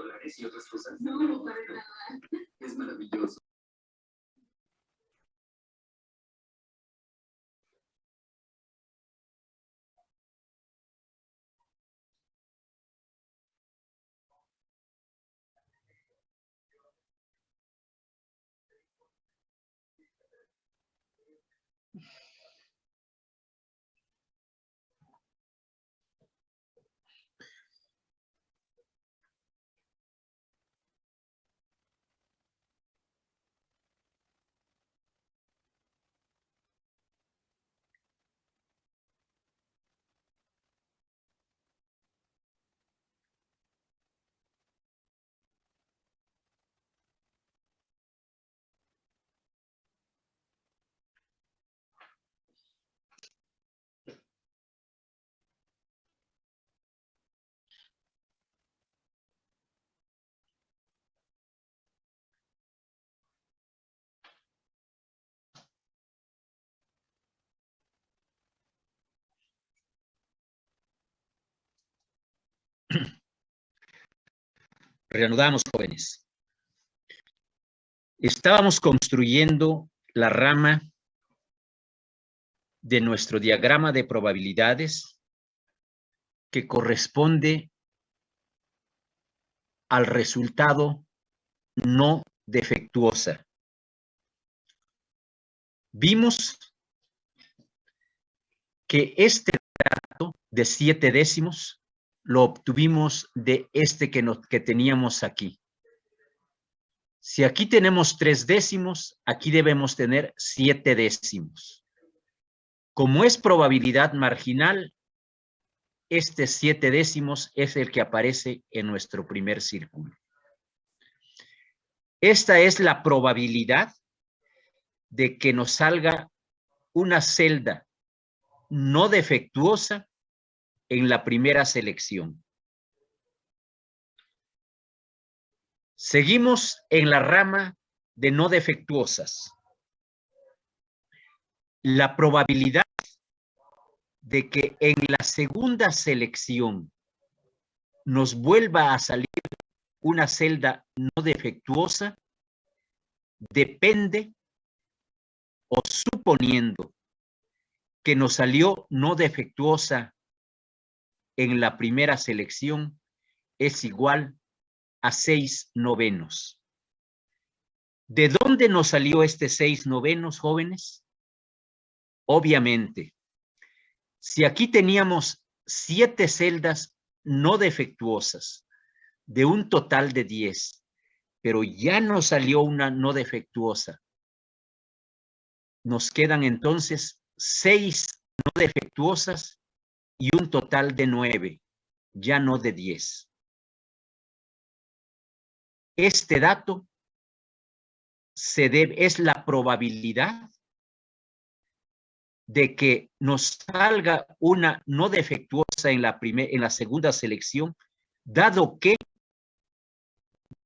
dólares y otras cosas. No, no para nada. Es maravilloso. Reanudamos, jóvenes. Estábamos construyendo la rama de nuestro diagrama de probabilidades que corresponde al resultado no defectuosa. Vimos que este dato de 7 décimos lo obtuvimos de este que teníamos aquí. Si aquí tenemos 3 décimos, aquí debemos tener 7 décimos. Como es probabilidad marginal, este 7 décimos es el que aparece en nuestro primer círculo. Esta es la probabilidad de que nos salga una celda no defectuosa en la primera selección. Seguimos en la rama de no defectuosas. La probabilidad de que en la segunda selección nos vuelva a salir una celda no defectuosa depende, o suponiendo que nos salió no defectuosa en la primera selección, es igual a 6/9. ¿De dónde nos salió este 6/9, jóvenes? Obviamente, si aquí teníamos 7 celdas no defectuosas de un total de 10, pero ya nos salió una no defectuosa, nos quedan entonces 6 no defectuosas y un total de 9, ya no de 10. Este dato es la probabilidad de que nos salga una no defectuosa en la segunda selección, dado que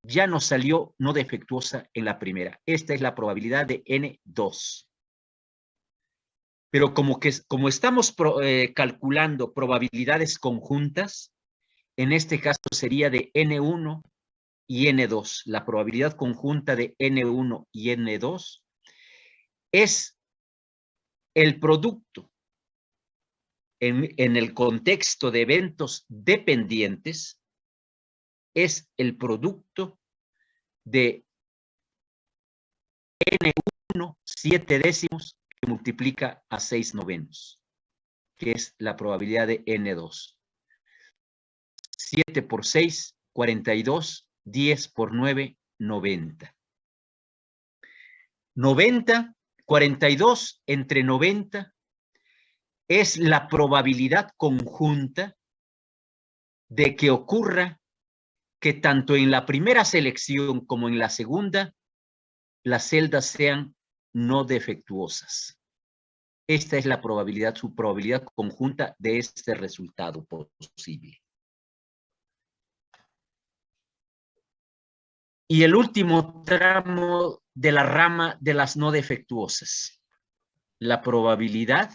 ya nos salió no defectuosa en la primera. Esta es la probabilidad de N2. Pero como estamos calculando probabilidades conjuntas, en este caso sería de N1 y N2. La probabilidad conjunta de N1 y N2 es el producto en el contexto de eventos dependientes, es el producto de N1, 7 décimos, que multiplica a 6/9, que es la probabilidad de N2. 7 por 6, 42, 10 por 9, 90. 90, 42 entre 90 es la probabilidad conjunta de que ocurra que tanto en la primera selección como en la segunda, las celdas sean no defectuosas. Esta es la probabilidad, su probabilidad conjunta de este resultado posible. Y el último tramo de la rama de las no defectuosas. La probabilidad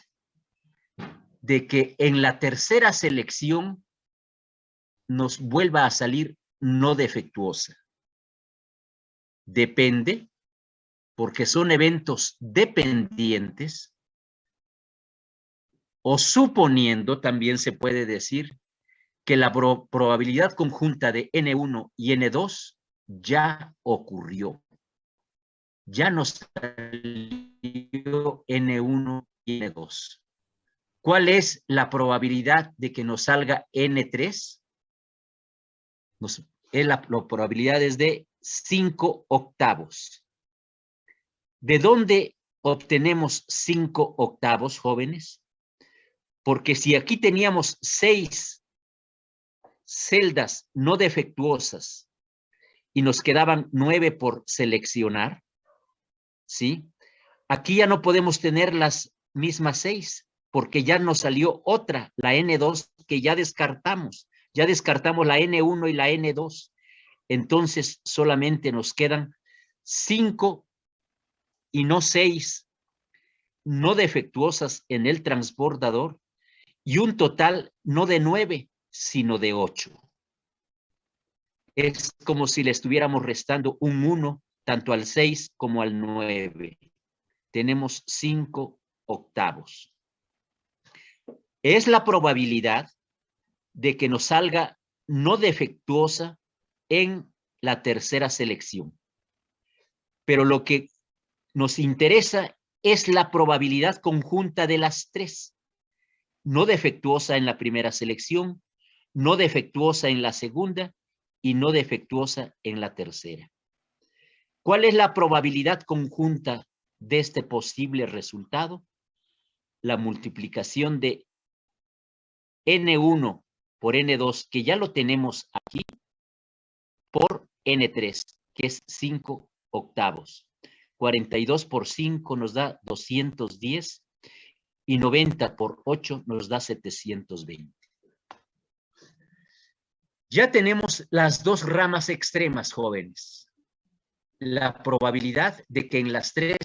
de que en la tercera selección nos vuelva a salir no defectuosa. Depende, porque son eventos dependientes, o suponiendo, también se puede decir, que la probabilidad conjunta de N1 y N2 ya ocurrió. Ya nos salió N1 y N2. ¿Cuál es la probabilidad de que nos salga N3? La probabilidad es de 5 octavos. ¿De dónde obtenemos 5 octavos, jóvenes? Porque si aquí teníamos 6 celdas no defectuosas y nos quedaban 9 por seleccionar, ¿sí? Aquí ya no podemos tener las mismas 6 porque ya nos salió otra, la N2, que ya descartamos. Ya descartamos la N1 y la N2. Entonces solamente nos quedan 5 y no 6 no defectuosas en el transbordador y un total no de 9, sino de 8. Es como si le estuviéramos restando un 1 tanto al 6 como al 9. Tenemos 5 octavos. Es la probabilidad de que nos salga no defectuosa en la tercera selección. Pero lo que nos interesa es la probabilidad conjunta de las 3. No defectuosa en la primera selección, no defectuosa en la segunda y no defectuosa en la tercera. ¿Cuál es la probabilidad conjunta de este posible resultado? La multiplicación de N1 por N2, que ya lo tenemos aquí, por N3, que es 5 octavos. 42 por 5 nos da 210 y 90 por 8 nos da 720. Ya tenemos las dos ramas extremas, jóvenes. La probabilidad de que en las 3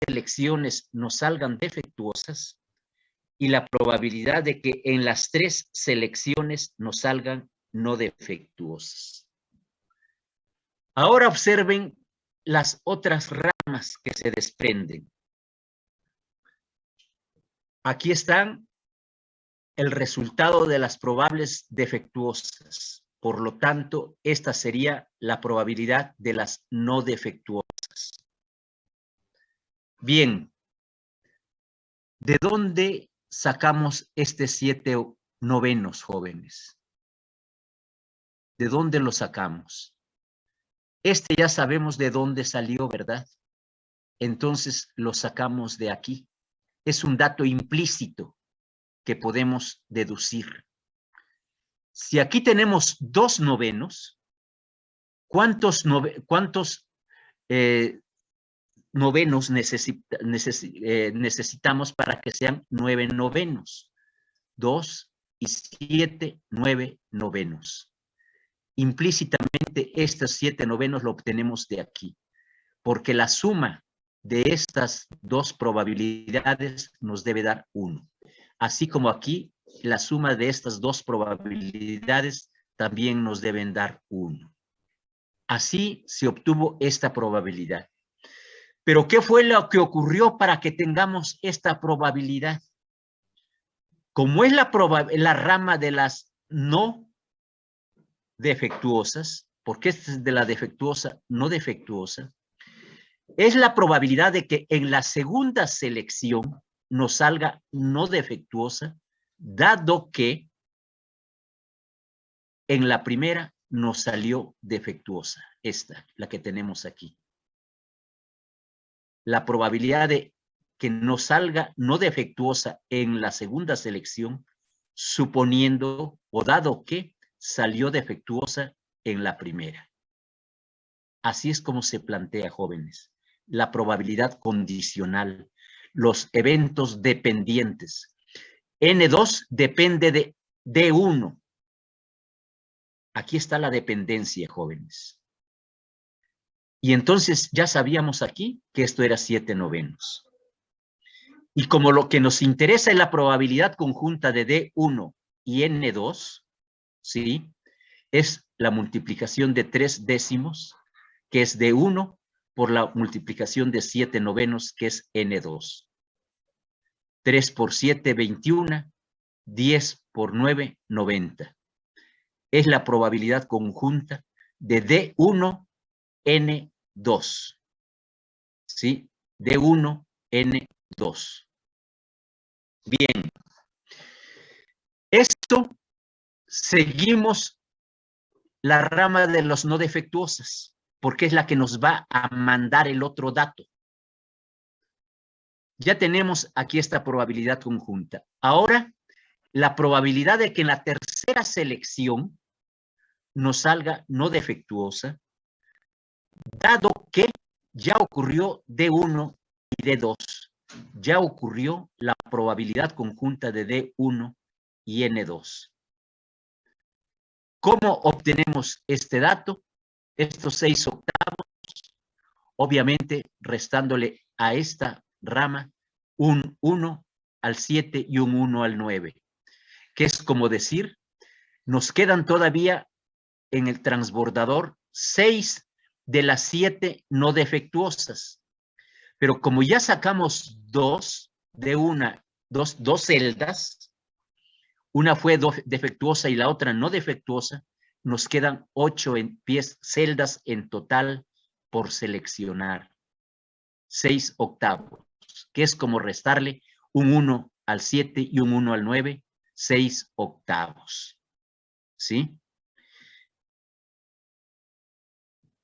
selecciones nos salgan defectuosas y la probabilidad de que en las 3 selecciones nos salgan no defectuosas. Ahora observen las otras ramas que se desprenden. Aquí están el resultado de las probables defectuosas. Por lo tanto, esta sería la probabilidad de las no defectuosas. Bien, ¿de dónde sacamos este 7 novenos, jóvenes? ¿De dónde lo sacamos? Este ya sabemos de dónde salió, ¿verdad? Entonces lo sacamos de aquí. Es un dato implícito que podemos deducir. Si aquí tenemos 2 novenos, ¿cuántos novenos necesitamos para que sean 9 novenos? 2 y 7, 9 novenos. Implícitamente, estos 7 novenos lo obtenemos de aquí, porque la suma de estas dos probabilidades nos debe dar 1. Así como aquí, la suma de estas dos probabilidades también nos deben dar 1. Así se obtuvo esta probabilidad. Pero ¿qué fue lo que ocurrió para que tengamos esta probabilidad? Como es la rama de las no defectuosas, porque esta es de la defectuosa, no defectuosa, es la probabilidad de que en la segunda selección nos salga no defectuosa, dado que en la primera nos salió defectuosa, esta, la que tenemos aquí. La probabilidad de que nos salga no defectuosa en la segunda selección, suponiendo o dado que salió defectuosa en la primera. Así es como se plantea, jóvenes, la probabilidad condicional, los eventos dependientes. N2 depende de D1. Aquí está la dependencia, jóvenes. Y entonces ya sabíamos aquí que esto era 7 novenos. Y como lo que nos interesa es la probabilidad conjunta de D1 y N2, ¿sí? Es la multiplicación de 3 décimos, que es D1, por la multiplicación de 7 novenos, que es N2. 3 por 7, 21. 10 por 9, 90. Es la probabilidad conjunta de D1, N2. ¿Sí? D1, N2. Bien. Esto seguimos la rama de los no defectuosas, porque es la que nos va a mandar el otro dato. Ya tenemos aquí esta probabilidad conjunta. Ahora, la probabilidad de que en la tercera selección nos salga no defectuosa, dado que ya ocurrió D1 y D2, ya ocurrió la probabilidad conjunta de D1 y N2. ¿Cómo obtenemos este dato? Estos 6 octavos, obviamente restándole a esta rama un 1 al 7 y un 1 al 9, que es como decir, nos quedan todavía en el transbordador 6 de las 7 no defectuosas. Pero como ya sacamos 2 de dos celdas, una fue defectuosa y la otra no defectuosa, nos quedan 8 celdas en total por seleccionar. 6 octavos, que es como restarle un 1 al 7 y un 1 al 9, 6 octavos. ¿Sí?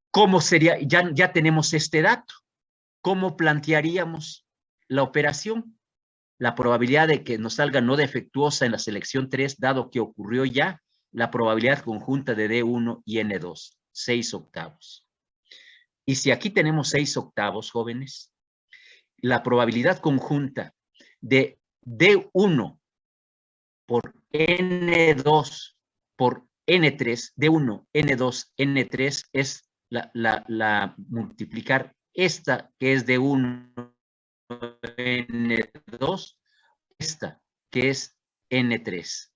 ¿Cómo sería? Ya tenemos este dato. ¿Cómo plantearíamos la operación? La probabilidad de que nos salga no defectuosa en la selección 3, dado que ocurrió ya la probabilidad conjunta de D1 y N2, 6 octavos. Y si aquí tenemos 6 octavos, jóvenes, la probabilidad conjunta de D1 por N2 por N3, D1, N2, N3 es la multiplicar esta que es D1, N2, esta que es N3.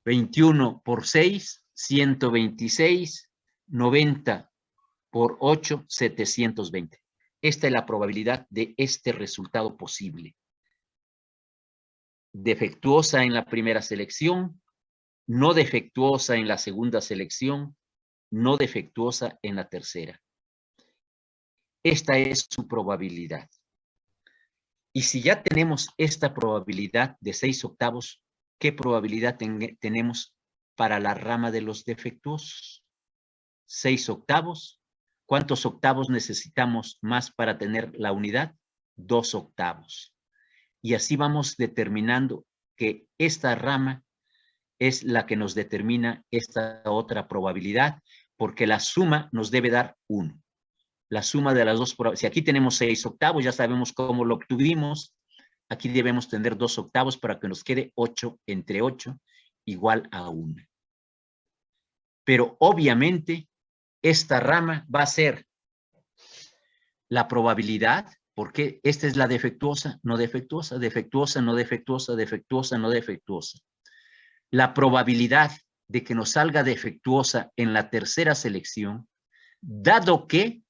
21 por 6, 126, 90 por 8, 720. Esta es la probabilidad de este resultado posible. Defectuosa en la primera selección, no defectuosa en la segunda selección, no defectuosa en la tercera. Esta es su probabilidad. Y si ya tenemos esta probabilidad de 6 octavos, ¿qué probabilidad tenemos para la rama de los defectuosos? 6 octavos. ¿Cuántos octavos necesitamos más para tener la unidad? 2 octavos. Y así vamos determinando que esta rama es la que nos determina esta otra probabilidad, porque la suma nos debe dar 1. La suma de las dos probabilidades. Si aquí tenemos 6 octavos, ya sabemos cómo lo obtuvimos. Aquí debemos tener 2 octavos para que nos quede 8 entre 8 igual a 1. Pero obviamente esta rama va a ser la probabilidad, porque esta es la defectuosa, no defectuosa, defectuosa, no defectuosa, defectuosa, no defectuosa. La probabilidad de que nos salga defectuosa en la tercera selección, dado que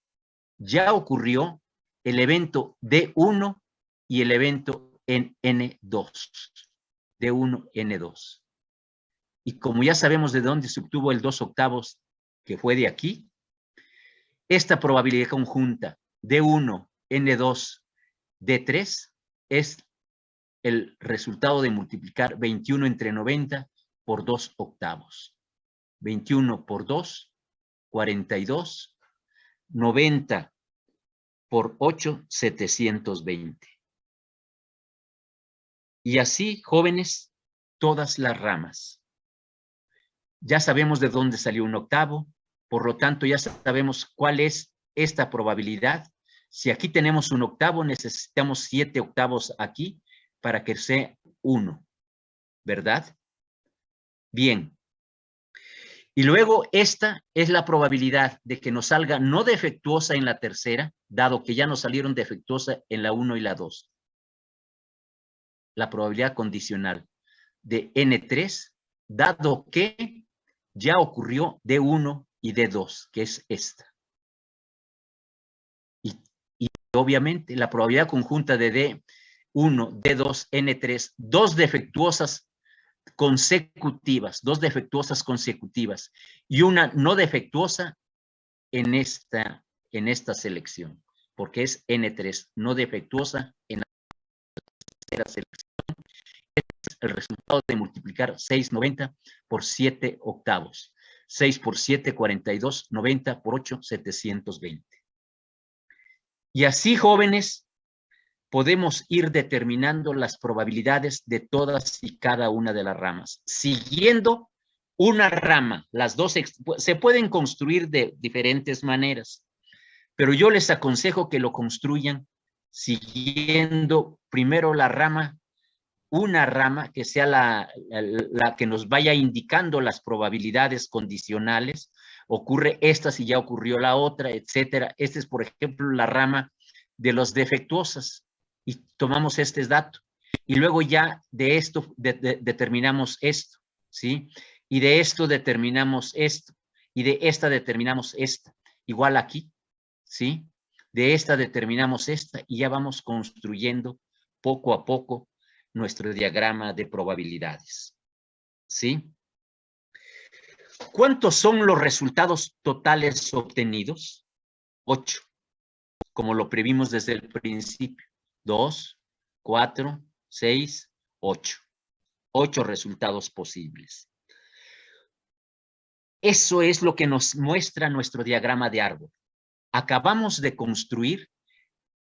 ya ocurrió el evento D1 y el evento en N2. D1, N2. Y como ya sabemos de dónde se obtuvo el 2 octavos, que fue de aquí, esta probabilidad conjunta D1, N2, D3 es el resultado de multiplicar 21 entre 90 por 2 octavos. 21 por 2, 42. 90 por 8, 720. Y así, jóvenes, todas las ramas. Ya sabemos de dónde salió un octavo, por lo tanto ya sabemos cuál es esta probabilidad. Si aquí tenemos un octavo, necesitamos 7 octavos aquí para que sea 1, ¿verdad? Bien. Y luego esta es la probabilidad de que nos salga no defectuosa en la tercera, dado que ya nos salieron defectuosa en la 1 y la 2. La probabilidad condicional de N3, dado que ya ocurrió D1 y D2, que es esta. Y obviamente la probabilidad conjunta de D1, D2, N3, dos defectuosas consecutivas y una no defectuosa en esta selección, porque es N3, no defectuosa en la tercera selección. Es el resultado de multiplicar 690 por 7 octavos. 6 por 7, 42, 90 por 8, 720. Y así, jóvenes, podemos ir determinando las probabilidades de todas y cada una de las ramas, siguiendo una rama. Las dos se pueden construir de diferentes maneras, pero yo les aconsejo que lo construyan siguiendo primero la rama, una rama que sea la que nos vaya indicando las probabilidades condicionales. Ocurre esta si ya ocurrió la otra, etcétera. Esta es, por ejemplo, la rama de los defectuosas y tomamos este dato. Y luego ya de esto determinamos esto, ¿sí? Y de esto determinamos esto. Y de esta determinamos esta. Igual aquí, ¿sí? De esta determinamos esta y ya vamos construyendo poco a poco nuestro diagrama de probabilidades, ¿sí? ¿Cuántos son los resultados totales obtenidos? 8, como lo previmos desde el principio. 2, 4, 6, 8. 8 resultados posibles. Eso es lo que nos muestra nuestro diagrama de árbol. Acabamos de construir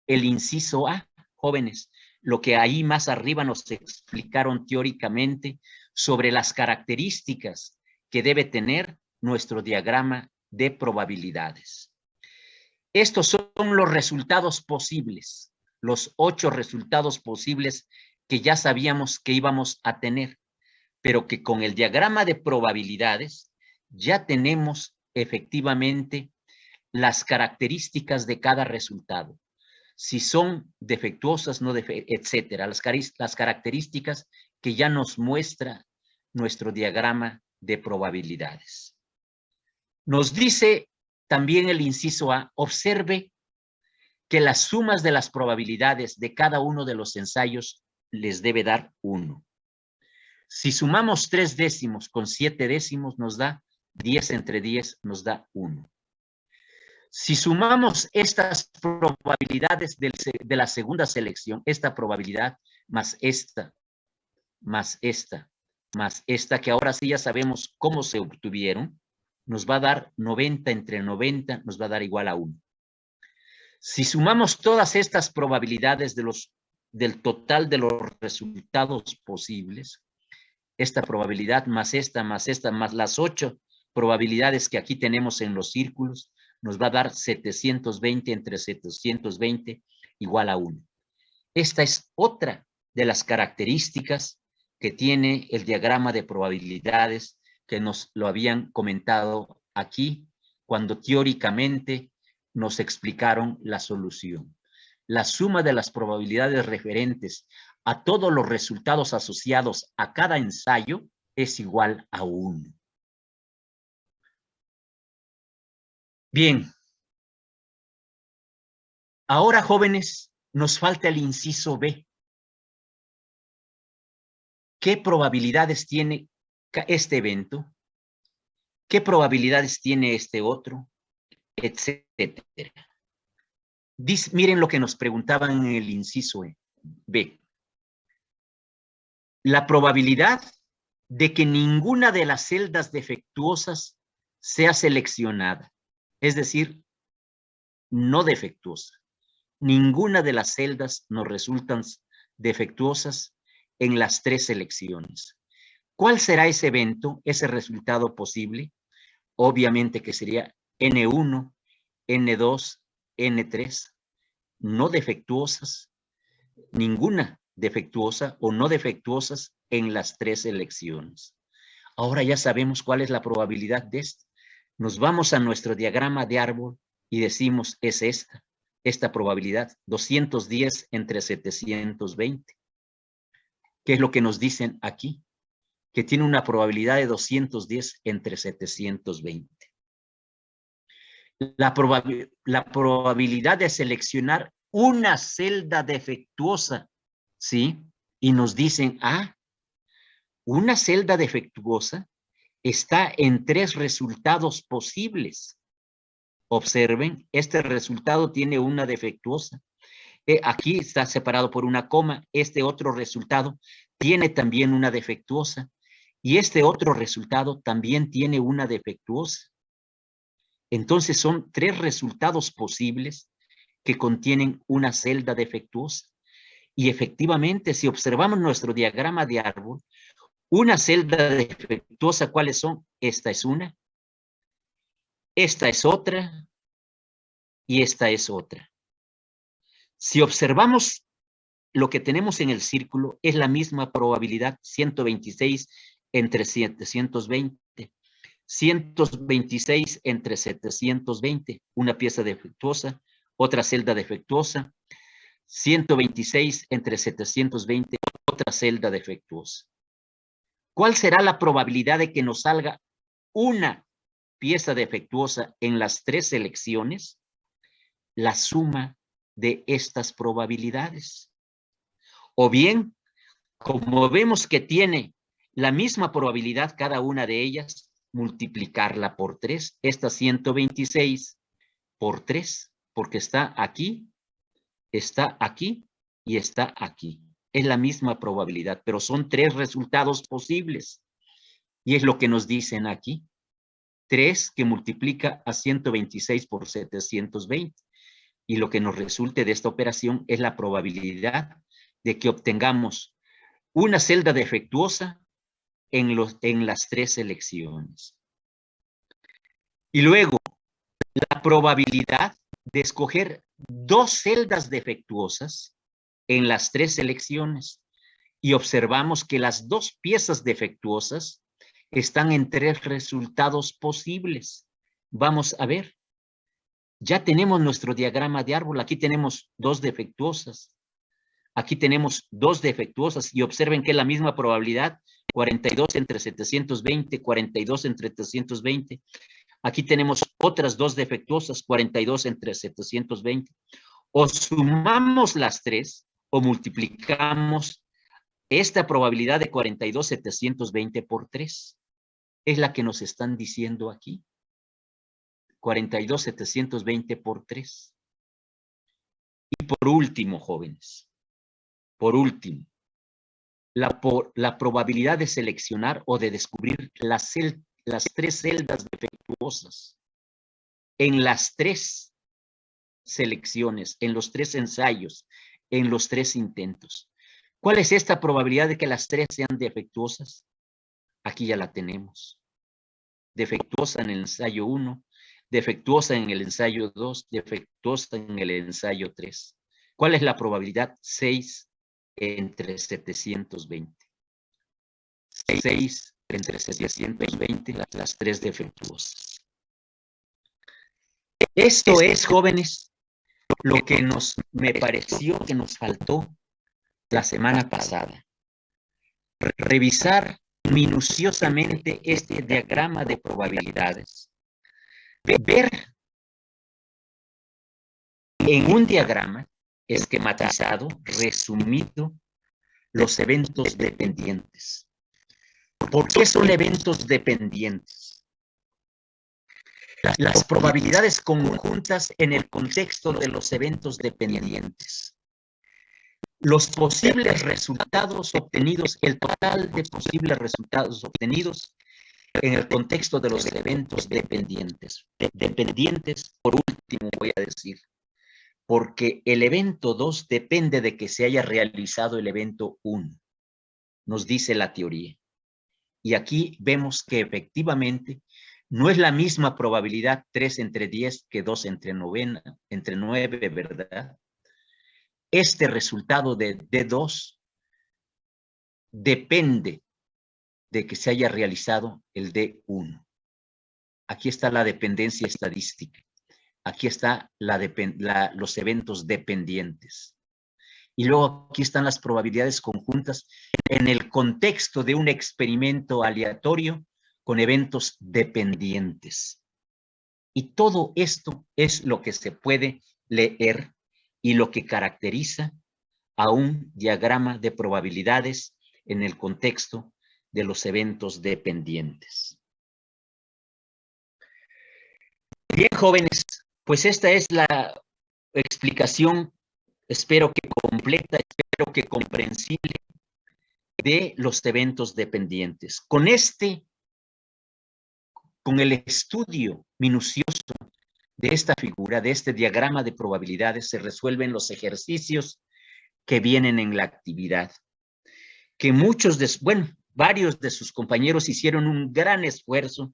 el inciso A, jóvenes, lo que ahí más arriba nos explicaron teóricamente sobre las características que debe tener nuestro diagrama de probabilidades. Estos son los resultados posibles, los 8 resultados posibles que ya sabíamos que íbamos a tener, pero que con el diagrama de probabilidades ya tenemos efectivamente las características de cada resultado. Si son defectuosas, no etcétera, las características que ya nos muestra nuestro diagrama de probabilidades. Nos dice también el inciso A, observe que las sumas de las probabilidades de cada uno de los ensayos les debe dar 1. Si sumamos 3 décimos con 7 décimos nos da 10 entre 10, nos da 1. Si sumamos estas probabilidades de la segunda selección, esta probabilidad más esta, más esta, más esta, que ahora sí ya sabemos cómo se obtuvieron, nos va a dar 90 entre 90, nos va a dar igual a 1. Si sumamos todas estas probabilidades del total de los resultados posibles, esta probabilidad más esta, más las 8 probabilidades que aquí tenemos en los círculos, nos va a dar 720 entre 720 igual a 1. Esta es otra de las características que tiene el diagrama de probabilidades que nos lo habían comentado aquí cuando teóricamente nos explicaron la solución. La suma de las probabilidades referentes a todos los resultados asociados a cada ensayo es igual a 1. Bien. Ahora, jóvenes, nos falta el inciso B. ¿Qué probabilidades tiene este evento? ¿Qué probabilidades tiene este otro? Etcétera. Miren lo que nos preguntaban en el inciso B. La probabilidad de que ninguna de las celdas defectuosas sea seleccionada, es decir, no defectuosa. Ninguna de las celdas nos resultan defectuosas en las 3 selecciones. ¿Cuál será ese evento, ese resultado posible? Obviamente que sería N1, N2, N3, no defectuosas, ninguna defectuosa o no defectuosas en las 3 selecciones. Ahora ya sabemos cuál es la probabilidad de esto. Nos vamos a nuestro diagrama de árbol y decimos, es esta probabilidad, 210 entre 720. ¿Qué es lo que nos dicen aquí? que tiene una probabilidad de 210 entre 720. La probabilidad de seleccionar una celda defectuosa, ¿sí? Y nos dicen, una celda defectuosa está en 3 resultados posibles. Observen, este resultado tiene una defectuosa. Aquí está separado por una coma. Este otro resultado tiene también una defectuosa. Y este otro resultado también tiene una defectuosa. Entonces son 3 resultados posibles que contienen una celda defectuosa. Y efectivamente, si observamos nuestro diagrama de árbol, una celda defectuosa, ¿cuáles son? Esta es una, esta es otra y esta es otra. Si observamos lo que tenemos en el círculo, es la misma probabilidad, 126 entre 720. 126 entre 720, una pieza defectuosa, otra celda defectuosa. 126 entre 720, otra celda defectuosa. ¿Cuál será la probabilidad de que nos salga una pieza defectuosa en las 3 selecciones? La suma de estas probabilidades. O bien, como vemos que tiene la misma probabilidad cada una de ellas, multiplicarla por 3. Esta 126 por 3, porque está aquí y está aquí. Es la misma probabilidad, pero son 3 resultados posibles. Y es lo que nos dicen aquí. 3 que multiplica a 126 por 720. Y lo que nos resulte de esta operación es la probabilidad de que obtengamos una celda defectuosa en las 3 selecciones. Y luego, la probabilidad de escoger 2 celdas defectuosas en las 3 selecciones. Y observamos que las 2 piezas defectuosas están en 3 resultados posibles. Vamos a ver. Ya tenemos nuestro diagrama de árbol. Aquí tenemos 2 defectuosas. Aquí tenemos 2 defectuosas y observen que es la misma probabilidad, 42 entre 720, 42 entre 320. Aquí tenemos otras 2 defectuosas, 42 entre 720. O sumamos las 3 o multiplicamos esta probabilidad de 42, 720 por 3. Es la que nos están diciendo aquí. 42, 720 por 3. Y por último, jóvenes, por último, la probabilidad de seleccionar o de descubrir las 3 celdas defectuosas en las 3 selecciones, en los 3 ensayos, en los 3 intentos. ¿Cuál es esta probabilidad de que las 3 sean defectuosas? Aquí ya la tenemos. Defectuosa en el ensayo 1, defectuosa en el ensayo 2, defectuosa en el ensayo 3. ¿Cuál es la probabilidad? 6 entre 720. 6 entre 720, las 3 defectuosas. Esto es, jóvenes, lo que me pareció que nos faltó la semana pasada. Revisar minuciosamente este diagrama de probabilidades. Ver en un diagrama esquematizado, resumido, los eventos dependientes. ¿Por qué son eventos dependientes? Las probabilidades conjuntas en el contexto de los eventos dependientes. Los posibles resultados obtenidos, el total de posibles resultados obtenidos en el contexto de los eventos dependientes. Dependientes, por último, voy a decir, porque el evento 2 depende de que se haya realizado el evento 1, nos dice la teoría. Y aquí vemos que efectivamente no es la misma probabilidad 3 entre 10 que 2 entre 9, ¿verdad? Este resultado de D2 depende de que se haya realizado el D1. Aquí está la dependencia estadística. Aquí está los eventos dependientes. Y luego aquí están las probabilidades conjuntas en el contexto de un experimento aleatorio con eventos dependientes. Y todo esto es lo que se puede leer y lo que caracteriza a un diagrama de probabilidades en el contexto de los eventos dependientes. Bien, jóvenes, pues esta es la explicación, espero que completa, espero que comprensible, de los eventos dependientes. Con el estudio minucioso de esta figura, de este diagrama de probabilidades, se resuelven los ejercicios que vienen en la actividad. Que varios de sus compañeros hicieron un gran esfuerzo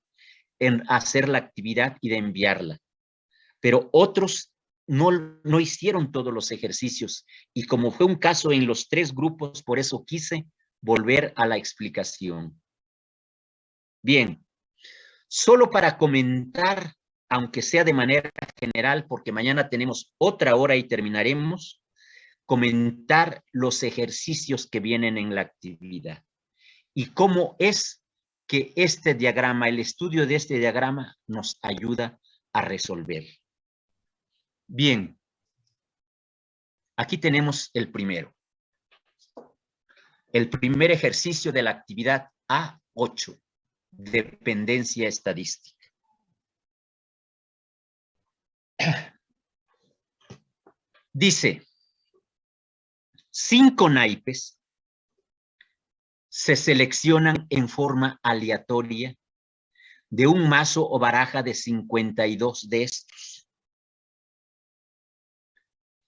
en hacer la actividad y de enviarla, pero otros no hicieron todos los ejercicios, y como fue un caso en los 3 grupos, por eso quise volver a la explicación. Bien, solo para comentar, aunque sea de manera general, porque mañana tenemos otra hora y terminaremos, comentar los ejercicios que vienen en la actividad y cómo es que este diagrama, el estudio de este diagrama, nos ayuda a resolver. Bien, aquí tenemos el primero. El primer ejercicio de la actividad A8, dependencia estadística. Dice, 5 naipes se seleccionan en forma aleatoria de un mazo o baraja de 52 de estos.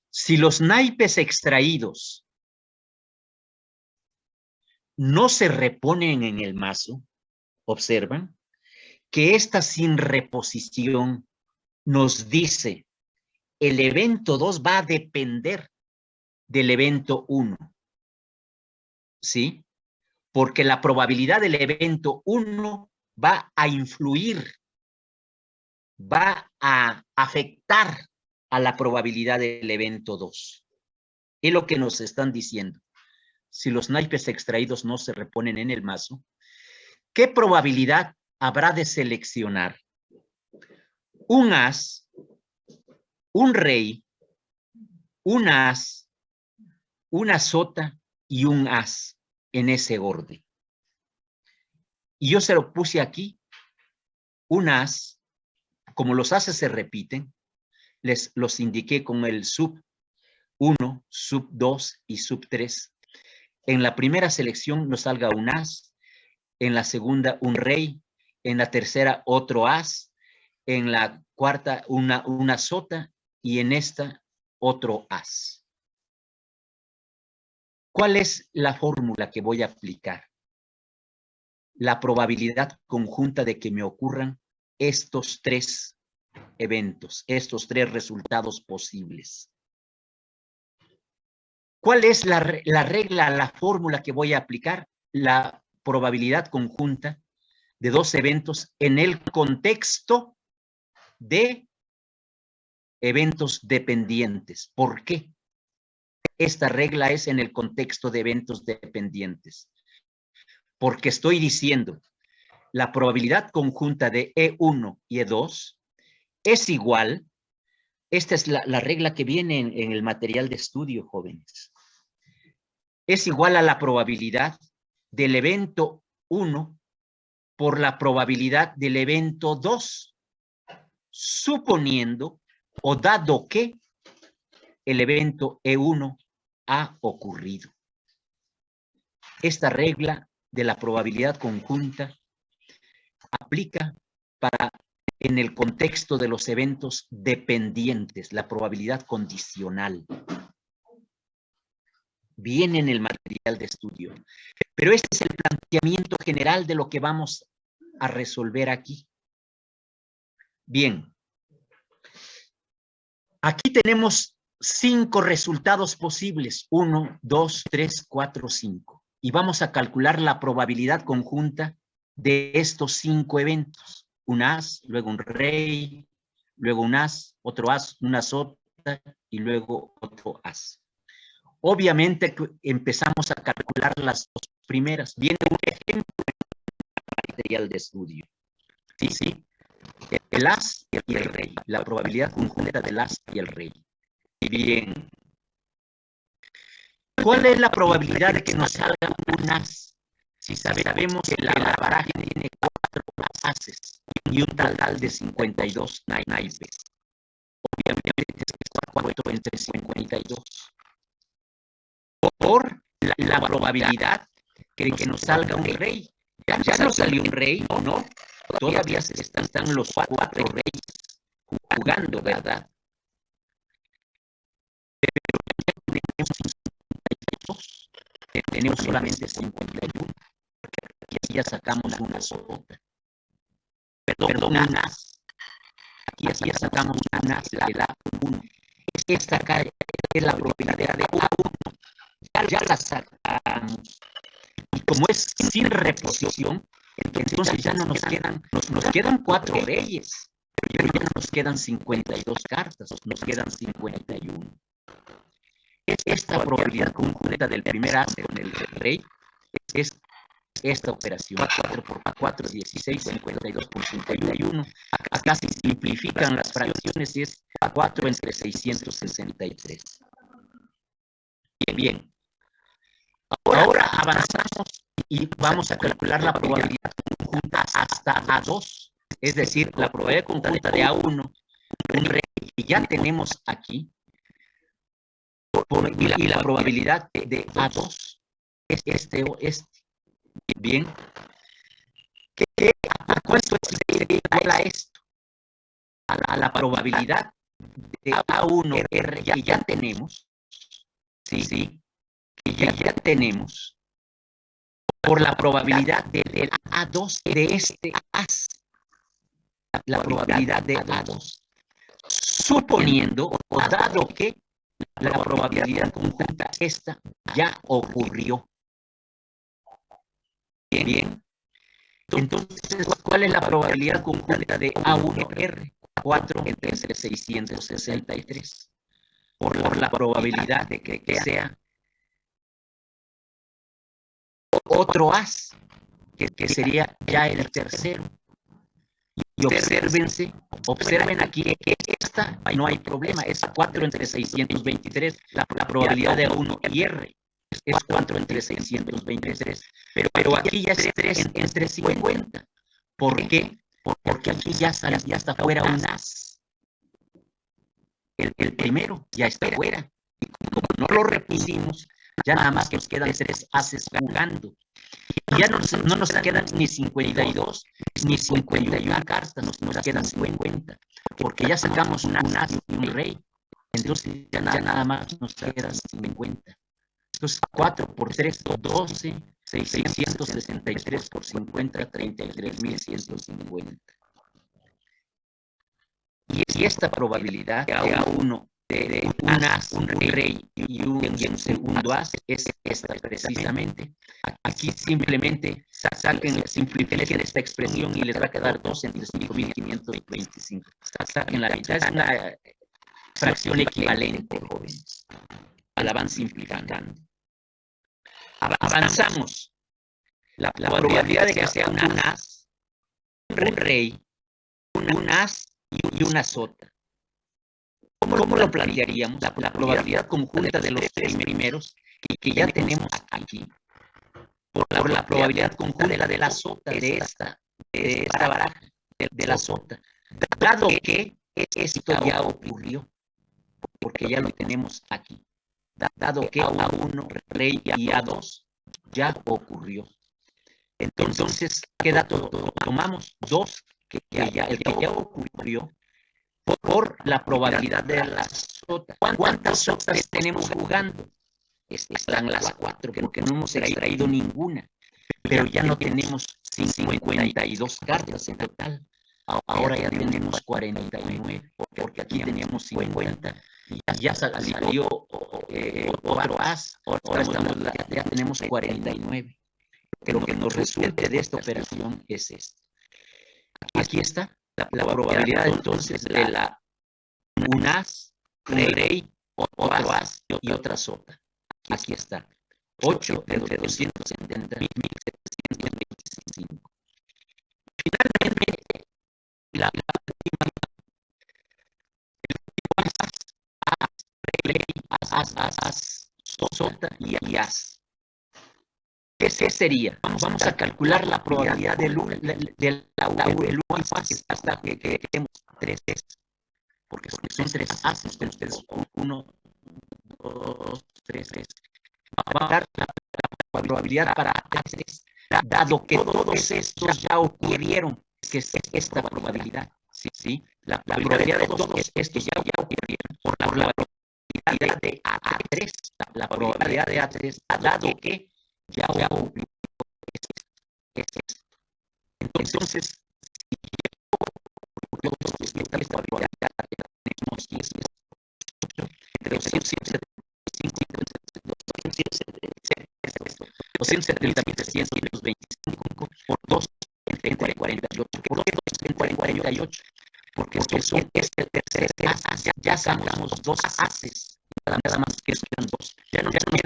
Si los naipes extraídos no se reponen en el mazo, observan que esta sin reposición nos dice el evento 2 va a depender del evento 1. ¿Sí? Porque la probabilidad del evento 1 va a influir, va a afectar a la probabilidad del evento 2. Es lo que nos están diciendo. Si los naipes extraídos no se reponen en el mazo, ¿qué probabilidad habrá de seleccionar un as, un rey, un as, una sota y un as en ese orden? Y yo se lo puse aquí, un as, como los ases se repiten, los indiqué con el sub 1, sub 2 y sub 3. En la primera selección nos salga un as, en la segunda un rey, en la tercera otro as, en la cuarta una sota y en esta otro as. ¿Cuál es la fórmula que voy a aplicar? La probabilidad conjunta de que me ocurran estos 3 eventos, estos 3 resultados posibles. ¿Cuál es la regla, la fórmula que voy a aplicar? La probabilidad conjunta de 2 eventos en el contexto de eventos dependientes. ¿Por qué? Esta regla es en el contexto de eventos dependientes. Porque estoy diciendo, la probabilidad conjunta de E1 y E2 es igual. Esta es la regla que viene en el material de estudio, jóvenes. Es igual a la probabilidad del evento 1 por la probabilidad del evento 2, suponiendo o dado que el evento E1 ha ocurrido. Esta regla de la probabilidad conjunta aplica para en el contexto de los eventos dependientes, la probabilidad condicional. Viene en el material de estudio. Pero este es el planteamiento general de lo que vamos a resolver aquí. Bien. Aquí tenemos 5 resultados posibles. 1, 2, 3, 4, 5. Y vamos a calcular la probabilidad conjunta de estos 5 eventos. Un as, luego un rey, luego un as, otro as, una sota y luego otro as. Obviamente empezamos a calcular las dos primeras. Viene un ejemplo en el material de estudio. Sí, sí. El as y el rey. La probabilidad conjunta del as y el rey. Bien. ¿Cuál es la probabilidad de que nos salga un as? Si sabemos que la baraja tiene 4 ases y un total de 52 naipes. Obviamente es 4 entre 52. Por la probabilidad de que nos salga un rey. Ya no salió un rey, ¿o no? Todavía están los 4 reyes jugando, ¿verdad? Tenemos solamente 51. Aquí ya sacamos una sota. Perdón, un as. Aquí ya sacamos un as de la 1. Esta acá es la probabilidad de A1. Ya la sacamos. Y como es sin reposición, entonces ya no nos quedan 4 reyes. Pero ya no nos quedan 52 cartas, nos quedan 51. Esta probabilidad conjunta del primer as con el rey es esta operación. 4 por 4, 16, 52 por 51. Acá se simplifican las fracciones y es 4 entre 663. Bien. Ahora avanzamos y vamos a calcular la probabilidad conjunta hasta A2. Es decir, la probabilidad conjunta de A1, un rey que ya tenemos aquí, y la probabilidad de A2 es este o este. Bien. ¿A cuánto es igual a esto? A la probabilidad de A1 R que ya tenemos. Sí, que ya tenemos. Por la probabilidad del A2 de este as. La probabilidad de A2. Suponiendo o dado que la probabilidad conjunta esta ya ocurrió. Bien. Entonces, ¿cuál es la probabilidad conjunta de A1R? 4 entre 663. Por la probabilidad de que sea otro as, que sería ya el tercero. Y observen aquí que esta no hay problema, es 4 entre 623, la probabilidad de A1 y R es 4 entre 623, pero aquí ya es 3 entre 50. ¿Por qué? Porque aquí ya está fuera un as. El primero ya está fuera. Y como no lo repusimos, ya nada más que nos quedan 3 ases jugando. Y ya no nos quedan ni 52, ni 51 cartas, nos quedan 50. Porque ya sacamos un as y un rey. Entonces ya nada más nos quedan 50. Entonces 4 por 3, 12, 663 por 50, 33.150. Y esta probabilidad de A1 de un as, un rey y un segundo as es esta precisamente. Aquí simplemente simplifiquen esta expresión y les va a quedar 2 entre 5.525. Saquen la mitad, es una fracción equivalente, jóvenes. La van simplificando. Avanzamos. La probabilidad de que sea un as, un rey, un as y una sota. ¿Cómo lo plantearíamos? La probabilidad conjunta de los 3 primeros que ya tenemos aquí. Por la probabilidad conjunta de la sota de esta baraja, de la sota. Dado que esto ya ocurrió, porque ya lo tenemos aquí. Dado que A1, rey y A2 ya ocurrió. Entonces, ¿qué dato tomamos? 2, el que ya ocurrió, por la probabilidad de la sota. ¿Cuántas sotas tenemos jugando? Están las 4, porque no hemos extraído ninguna. Pero ya no tenemos 52 cartas en total. Ahora ya tenemos 49, porque aquí teníamos 50. Y ya salió otro as. Ahora ya tenemos 49. Pero lo que nos resulte de esta operación es esto. Aquí está la probabilidad entonces de un as, un rey, otro as y otra sota. Aquí está. 8 entre 270, 1725. Finalmente, la sota y as. ¿Qué sería? Vamos a calcular la probabilidad del 1 hasta que queremos 3. Porque son 3 ases. Ustedes 1, 2, 3. Va a dar la probabilidad para ases, dado que todos estos ya ocurrieron, que es esta probabilidad. ¿Sí? La probabilidad de todos estos ya ocurrieron por la probabilidad de A3. La probabilidad de A3, dado que ya ocurrió. Es esto. Entonces, esta probabilidad tenemos 10 entre 270 por 2 entre 48. ¿Por qué 2 entre 48? Porque son este tercer as, ya sacamos 2 ases. Nada más que quedan 2. Ya nos quedan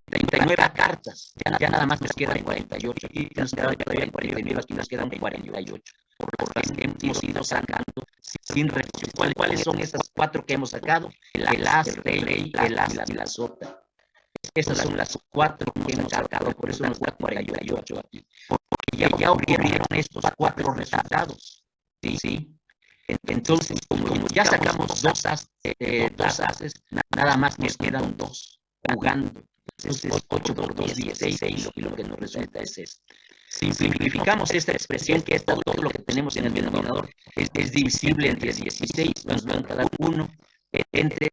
39 cartas. Ya nada más nos quedan 48. Aquí nos quedan 49, aquí nos quedan 48. Por las que hemos ido sacando sin reflexión. ¿Cuáles son esas 4 que hemos sacado? El as, el rey, el as y la sota. Esas son las 4 que hemos sacado, por eso nos da 48 aquí. Porque ya ocurrieron estos 4 resultados. ¿Sí? Entonces, como ya sacamos 2 ases, nada más nos quedan 2 jugando. Entonces, 8 por 2, 16, y lo que nos resulta es esto. Simplificamos esta expresión, que es todo lo que tenemos en el denominador, es divisible entre 16, nos van a dar 1 entre